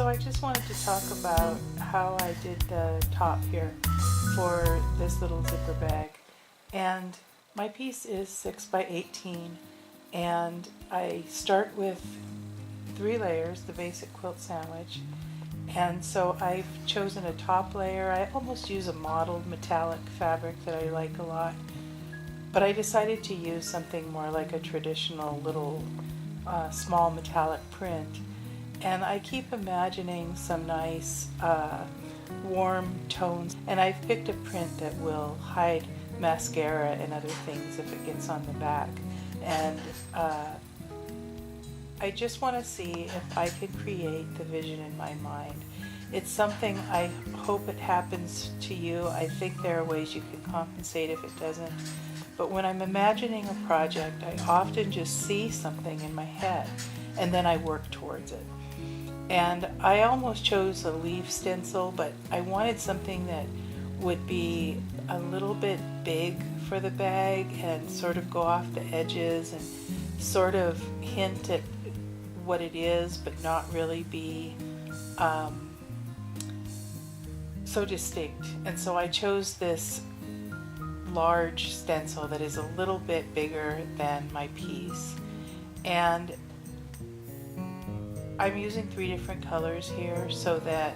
I just wanted to talk about how I did the top here for this little zipper bag. And my piece is 6 by 18, and I start with 3 layers, the basic quilt sandwich. And so I've chosen a top layer. I almost use a mottled metallic fabric that I like a lot, but I decided to use something more like a traditional little small metallic print. And I keep imagining some nice warm tones, and I've picked a print that will hide mascara and other things if it gets on the back. And I just want to see if I can create the vision in my mind. It's something I hope it happens to you. I think there are ways you can compensate if it doesn't. But when I'm imagining a project, I often just see something in my head and then I work towards it. And I almost chose a leaf stencil, but I wanted something that would be a little bit big for the bag and sort of go off the edges and sort of hint at what it is, but not really be so distinct. And so I chose this large stencil that is a little bit bigger than my piece. And I'm using 3 different colors here so that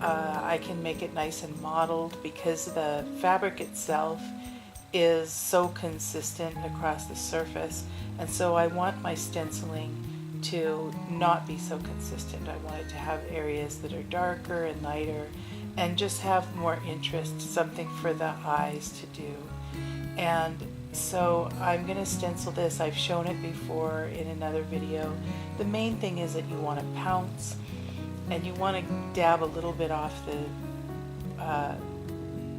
I can make it nice and mottled, because the fabric itself is so consistent across the surface, and so I want my stenciling to not be so consistent. I want it to have areas that are darker and lighter and just have more interest, something for the eyes to do. And so I'm going to stencil this. I've shown it before in another video. The main thing is that you want to pounce and you want to dab a little bit off the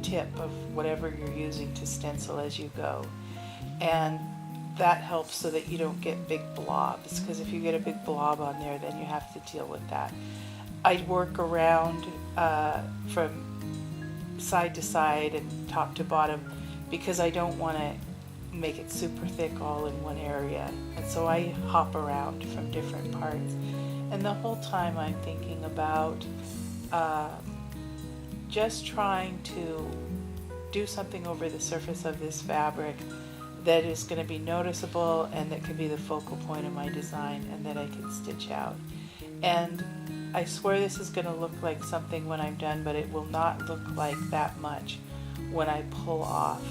tip of whatever you're using to stencil as you go. And that helps so that you don't get big blobs, because if you get a big blob on there, then you have to deal with that. I work around from side to side and top to bottom, because I don't want to make it super thick all in one area, and so I hop around from different parts. And the whole time I'm thinking about just trying to do something over the surface of this fabric that is going to be noticeable and that can be the focal point of my design and that I can stitch out. And I swear this is going to look like something when I'm done, but it will not look like that much when I pull off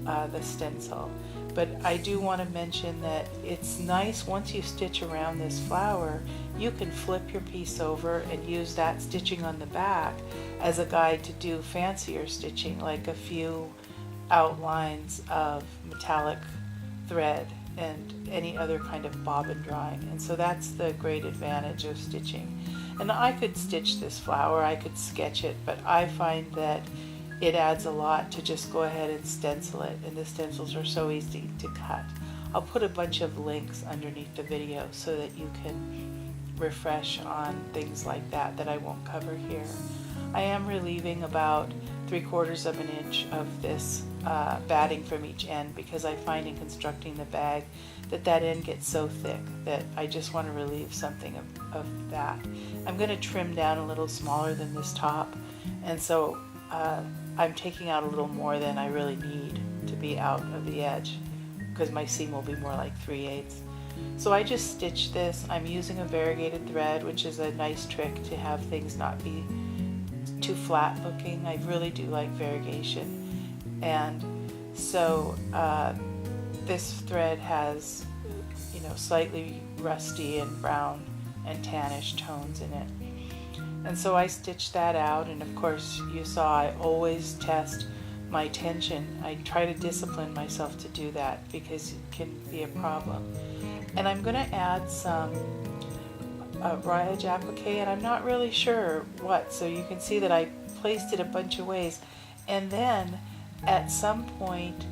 the stencil. But I do want to mention that it's nice once you stitch around this flower, you can flip your piece over and use that stitching on the back as a guide to do fancier stitching, like a few outlines of metallic thread and any other kind of bobbin drawing. And so that's the great advantage of stitching. And I could stitch this flower, I could sketch it, but I find that it adds a lot to just go ahead and stencil it, and the stencils are so easy to cut. I'll put a bunch of links underneath the video so that you can refresh on things like that I won't cover here. I am relieving about 3/4 of an inch of this batting from each end, because I find in constructing the bag that that end gets so thick that I just want to relieve something of that. I'm going to trim down a little smaller than this top, and so I'm taking out a little more than I really need to be out of the edge, because my seam will be more like 3/8. So I just stitched this. I'm using a variegated thread, which is a nice trick to have things not be too flat looking. I really do like variegation. And so this thread has, you know, slightly rusty and brown and tannish tones in it. And so I stitched that out, and of course you saw I always test my tension. I try to discipline myself to do that because it can be a problem. And I'm going to add some raw edge applique, and I'm not really sure what, so you can see that I placed it a bunch of ways. And then at some point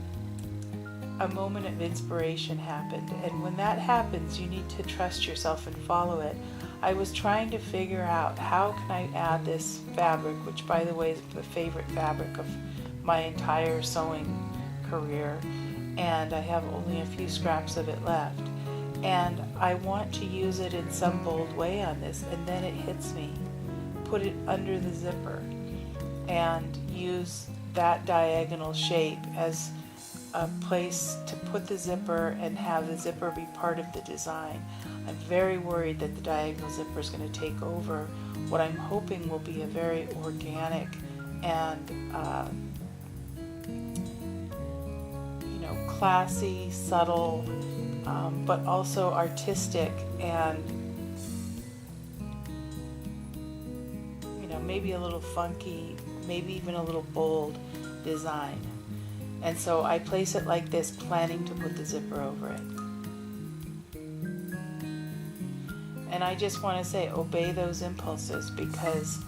a moment of inspiration happened, and when that happens you need to trust yourself and follow it. I was trying to figure out how can I add this fabric, which by the way is the favorite fabric of my entire sewing career, and I have only a few scraps of it left. and I want to use it in some bold way on this, and then it hits me. Put it under the zipper and use that diagonal shape as a place to put the zipper and have the zipper be part of the design. I'm very worried that the diagonal zipper is going to take over what I'm hoping will be a very organic and classy, subtle, but also artistic and maybe a little funky, maybe even a little bold design. And so I place it like this, planning to put the zipper over it. And I just want to say, obey those impulses, because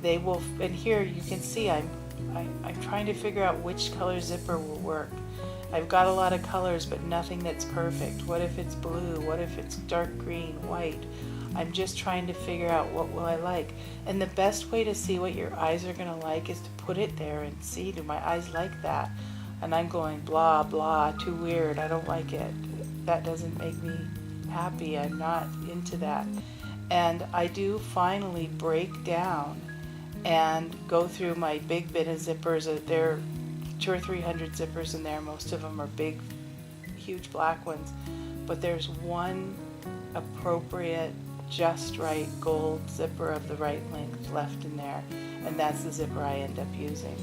they will. And here you can see I'm trying to figure out which color zipper will work. I've got a lot of colors, but nothing that's perfect. What if it's blue? What if it's dark green, white? I'm just trying to figure out what will I like. And the best way to see what your eyes are going to like is to put it there and see, do my eyes like that? And I'm going blah, blah, too weird, I don't like it. That doesn't make me happy, I'm not into that. And I do finally break down and go through my big bin of zippers. There are 200 or 300 zippers in there. Most of them are big, huge black ones. But there's one appropriate, just right gold zipper of the right length left in there, and that's the zipper I end up using.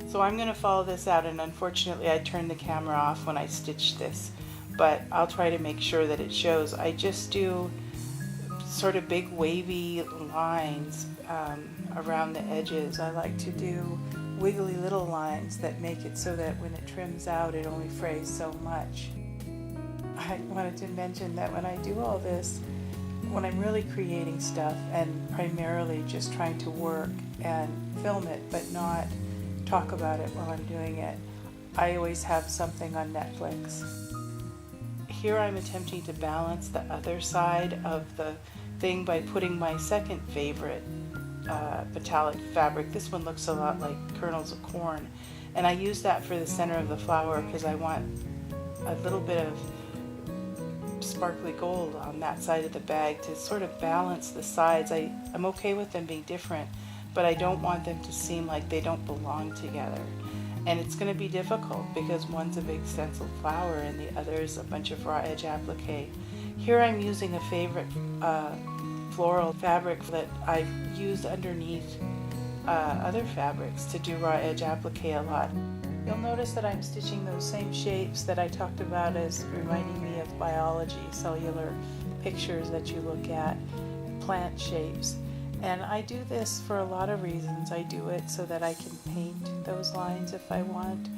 So I'm going to follow this out, and unfortunately I turned the camera off when I stitched this, but I'll try to make sure that it shows. I just do sort of big wavy lines around the edges. I like to do wiggly little lines that make it so that when it trims out it only frays so much. I wanted to mention that when I do all this, when I'm really creating stuff and primarily just trying to work and film it but not talk about it while I'm doing it, I always have something on Netflix. Here I'm attempting to balance the other side of the thing by putting my second favorite metallic fabric. This one looks a lot like kernels of corn, and I use that for the center of the flower because I want a little bit of sparkly gold on that side of the bag to sort of balance the sides. I'm okay with them being different, but I don't want them to seem like they don't belong together. And it's going to be difficult because one's a big stenciled flower and the other is a bunch of raw edge applique. Here I'm using a favorite floral fabric that I've used underneath other fabrics to do raw edge applique a lot. You'll notice that I'm stitching those same shapes that I talked about as reminding me of biology, cellular pictures that you look at, plant shapes. And I do this for a lot of reasons. I do it so that I can paint those lines if I want,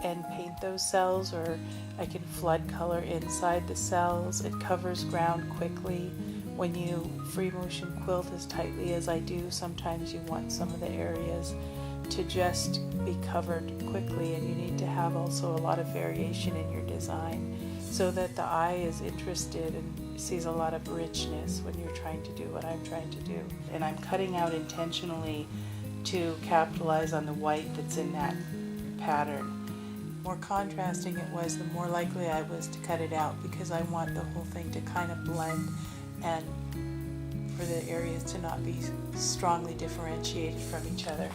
and paint those cells, or I can flood color inside the cells. It covers ground quickly. When you free motion quilt as tightly as I do, sometimes you want some of the areas to just be covered quickly, and you need to have also a lot of variation in your design so that the eye is interested and sees a lot of richness when you're trying to do what I'm trying to do. And I'm cutting out intentionally to capitalize on the white that's in that pattern. The more contrasting it was, the more likely I was to cut it out, because I want the whole thing to kind of blend and for the areas to not be strongly differentiated from each other.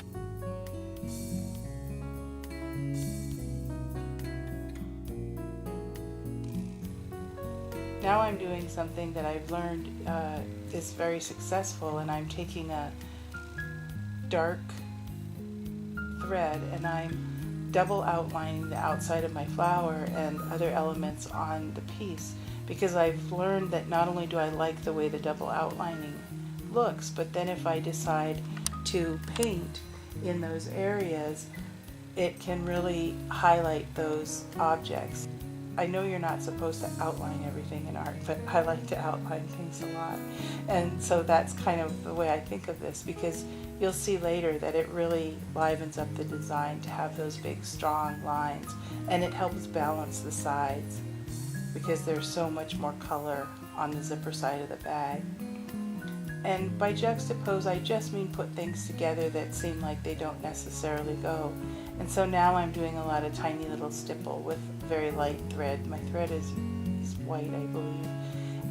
Now I'm doing something that I've learned is very successful, and I'm taking a dark thread and I'm double outlining the outside of my flower and other elements on the piece, because I've learned that not only do I like the way the double outlining looks, but then if I decide to paint in those areas, it can really highlight those objects. I know you're not supposed to outline everything in art, but I like to outline things a lot. And so that's kind of the way I think of this, because you'll see later that it really livens up the design to have those big, strong lines, and it helps balance the sides because there's so much more color on the zipper side of the bag. And by juxtapose, I just mean put things together that seem like they don't necessarily go. And so now I'm doing a lot of tiny little stipple with very light thread. My thread is is white, I believe.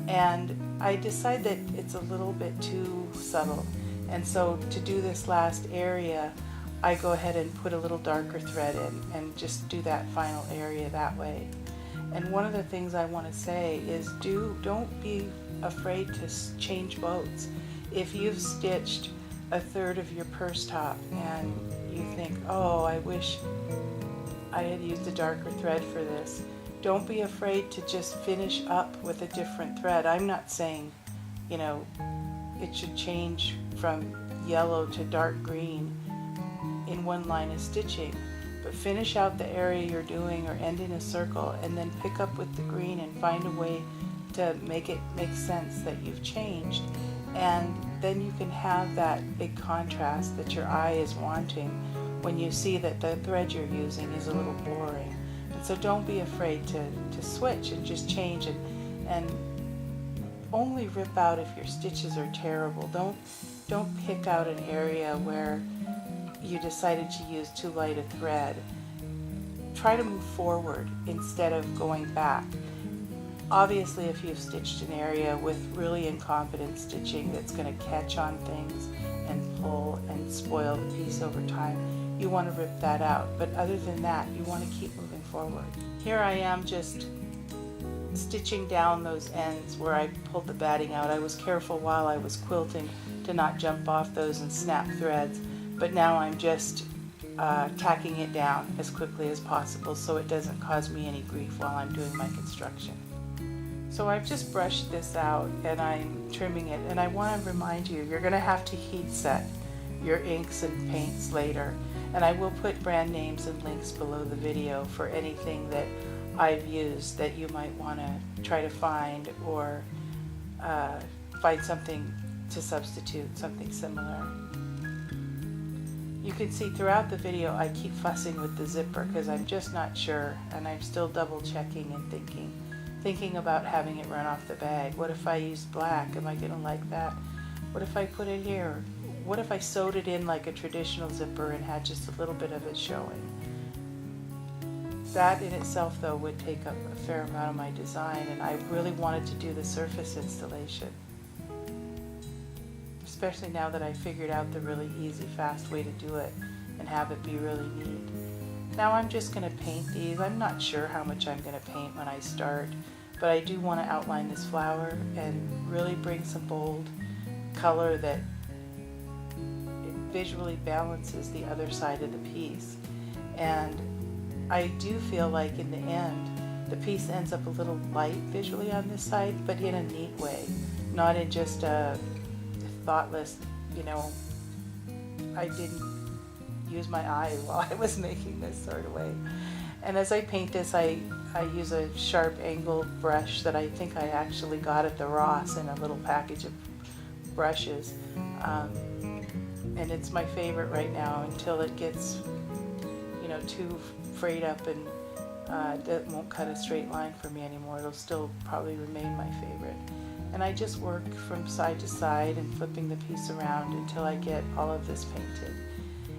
And I decide that it's a little bit too subtle. And so to do this last area, I go ahead and put a little darker thread in and just do that final area that way. And one of the things I want to say is don't be afraid to change boats. If you've stitched a third of your purse top and you think, oh, I wish I had used a darker thread for this, don't be afraid to just finish up with a different thread. I'm not saying, you know, it should change from yellow to dark green in one line of stitching, but finish out the area you're doing or end in a circle and then pick up with the green and find a way to make it make sense that you've changed. And then you can have that big contrast that your eye is wanting when you see that the thread you're using is a little boring. And so don't be afraid to switch and just change, and only rip out if your stitches are terrible. Don't pick out an area where you decided to use too light a thread. Try to move forward instead of going back. Obviously, if you've stitched an area with really incompetent stitching that's going to catch on things and pull and spoil the piece over time, you want to rip that out. But other than that, you want to keep moving forward. Here I am just stitching down those ends where I pulled the batting out. I was careful while I was quilting to not jump off those and snap threads, but now I'm just tacking it down as quickly as possible so it doesn't cause me any grief while I'm doing my construction. So I've just brushed this out and I'm trimming it, and I want to remind you, you're going to have to heat set your inks and paints later, and I will put brand names and links below the video for anything that I've used that you might want to try to find, or find something to substitute, something similar. You can see throughout the video I keep fussing with the zipper because I'm just not sure, and I'm still double checking and thinking about having it run off the bag. What if I used black? Am I going to like that? What if I put it here? What if I sewed it in like a traditional zipper and had just a little bit of it showing? That in itself though would take up a fair amount of my design, and I really wanted to do the surface installation. Especially now that I figured out the really easy, fast way to do it and have it be really neat. Now I'm just going to paint these. I'm not sure how much I'm going to paint when I start, but I do want to outline this flower and really bring some bold color that visually balances the other side of the piece. And I do feel like in the end, the piece ends up a little light visually on this side, but in a neat way, not in just a thoughtless, you know, I didn't use my eye while I was making this sort of way. And as I paint this, I use a sharp angled brush that I think I actually got at the Ross in a little package of brushes. And it's my favorite right now until it gets, you know, too frayed up and that won't cut a straight line for me anymore. It'll still probably remain my favorite. And I just work from side to side and flipping the piece around until I get all of this painted.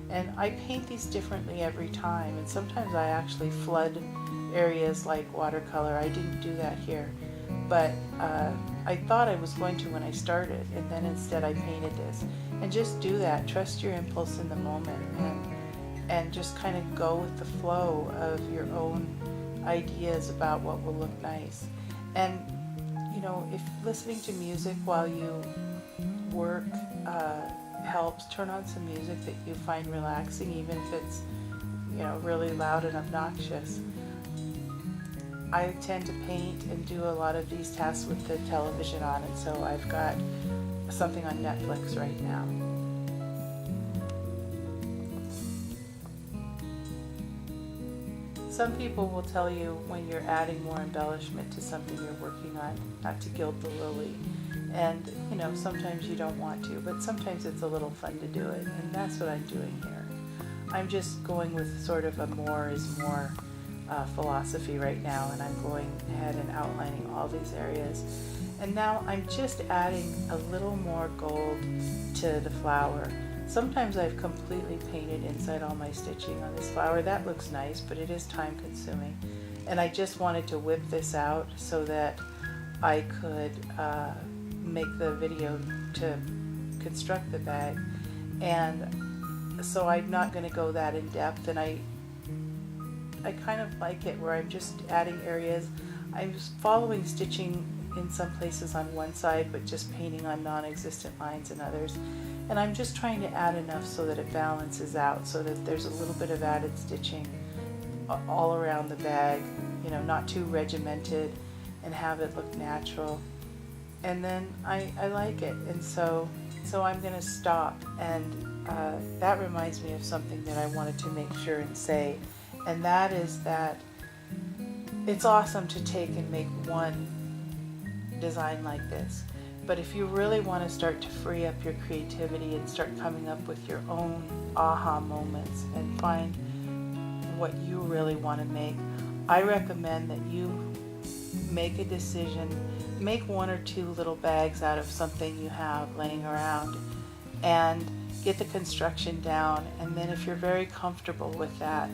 And I paint these differently every time, and sometimes I actually flood areas like watercolor. I didn't do that here, but I thought I was going to when I started, and then instead I painted this. And just do that. Trust your impulse in the moment, and just kind of go with the flow of your own ideas about what will look nice. And you know, if listening to music while you work helps, turn on some music that you find relaxing, even if it's, you know, really loud and obnoxious. I tend to paint and do a lot of these tasks with the television on, and so I've got something on Netflix right now. Some people will tell you when you're adding more embellishment to something you're working on, not to gild the lily. And, you know, sometimes you don't want to, but sometimes it's a little fun to do it, and that's what I'm doing here. I'm just going with sort of a more is more philosophy right now, and I'm going ahead and outlining all these areas. And now I'm just adding a little more gold to the flower. Sometimes I've completely painted inside all my stitching on this flower. That looks nice, but it is time consuming. and I just wanted to whip this out so that I could make the video to construct the bag. And so I'm not going to go that in depth, and I kind of like it where I'm just adding areas. I'm just following stitching in some places on one side, but just painting on non-existent lines in others. And I'm just trying to add enough so that it balances out, so that there's a little bit of added stitching all around the bag, you know, not too regimented, and have it look natural. And then I like it, and so I'm going to stop. And that reminds me of something that I wanted to make sure and say, and that is that it's awesome to take and make one design like this, but if you really want to start to free up your creativity and start coming up with your own aha moments and find what you really want to make, I recommend that you make a decision, make one or two little bags out of something you have laying around and get the construction down. And then if you're very comfortable with that,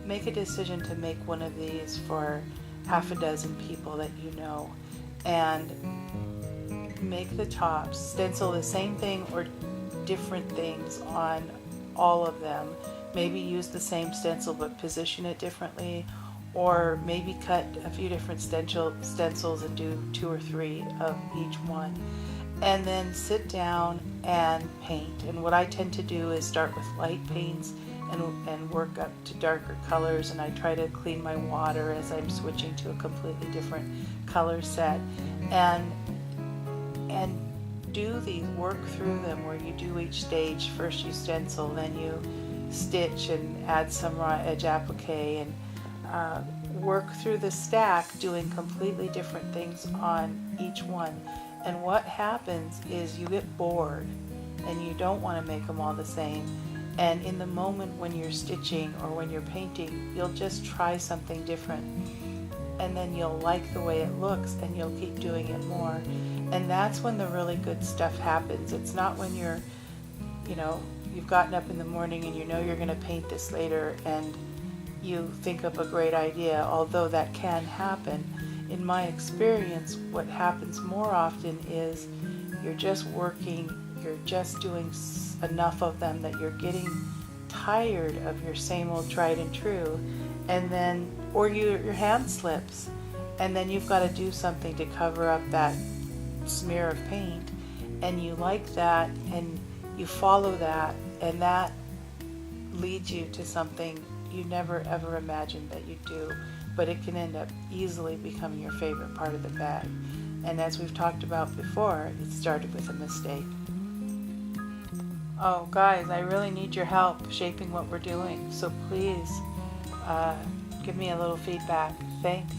make a decision to make one of these for half a dozen people that you know, and make the tops, stencil the same thing or different things on all of them. Maybe use the same stencil but position it differently, or maybe cut a few different stencils and do 2 or 3 of each one, and then sit down and paint. And what I tend to do is start with light paints and work up to darker colors, and I try to clean my water as I'm switching to a completely different color set, and do these, work through them where you do each stage. First you stencil, then you stitch and add some raw edge applique, and work through the stack doing completely different things on each one. And what happens is you get bored and you don't want to make them all the same. And in the moment when you're stitching or when you're painting, you'll just try something different. And then you'll like the way it looks and you'll keep doing it more. And that's when the really good stuff happens. It's not when you're, you know, you've gotten up in the morning and you know you're going to paint this later and you think of a great idea, although that can happen. In my experience, what happens more often is you're just working, you're just doing enough of them that you're getting tired of your same old tried and true, and then, or your hand slips, and then you've got to do something to cover up that smear of paint, and you like that, and you follow that, and that leads you to something you never ever imagined that you'd do, but it can end up easily becoming your favorite part of the bag. And as we've talked about before, it started with a mistake. Oh guys, I really need your help shaping what we're doing, so please give me a little feedback. Thanks.